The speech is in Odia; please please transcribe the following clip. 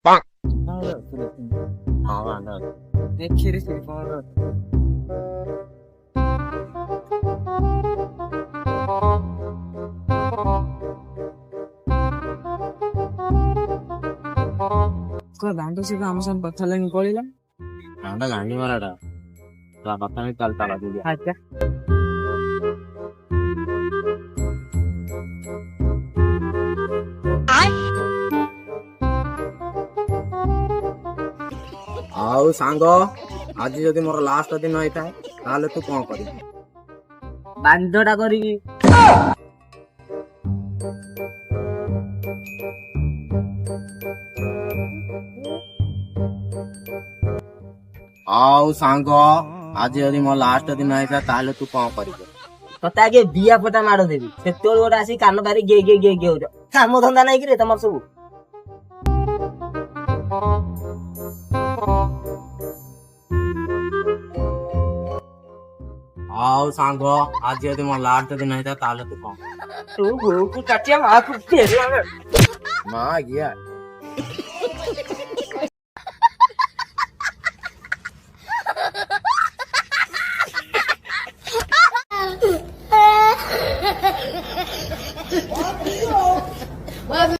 ହଁ ବାନ୍ଧ। ଦେଖିରେ ସେ କଣ ଦାଣ୍ଡ ସେ ଆମ ସାଙ୍ଗେ କଥା ଲାଗି ପଳେଇଲା। ବାନ୍ଧ ଗାଣ୍ଡି ମରାଟା କଥା ନେଇ ଚାଲ ଚାଲ ଦିଦି। ଆଚ୍ଛା ଆଉ ସାଙ୍ଗ ଆଜି ଯଦି ମୋର ଲାଷ୍ଟ ଦିନ ହେଇଥାଏ ତାହେଲେ ତୁ କଣ କରିବୁ? ବାନ୍ଧଟା କରିକି ଆଉ ସାଙ୍ଗ ଆଜି ଯଦି ମୋ ଲାଷ୍ଟ ଦିନ ହେଇଥାଏ ତାହେଲେ ତୁ କଣ କରିବୁ? ତତେ ଆଗେ ଦିଆ ଫଟା ମାଡ଼ ଦେବି। ସେତେବେଳେ ଗୋଟେ ଆସିକି କାନ ପାରି ଗେ ଗେ ଗେ ଗେ ହଉଛ। କାମ ଧନ୍ଦା ନାଇଁ କିରେ ତମର ସବୁ? ଆଉ ସାଙ୍ଗ ଆଜି ଯଦି ମୋ ଲାଷ୍ଟ ଦିନ ହେଇଥାଏ ତାହେଲେ ତୁ କଣ? ତୁ ବୋଉକୁ କାଟିଆ ମାକୁ ମା ଗିଆ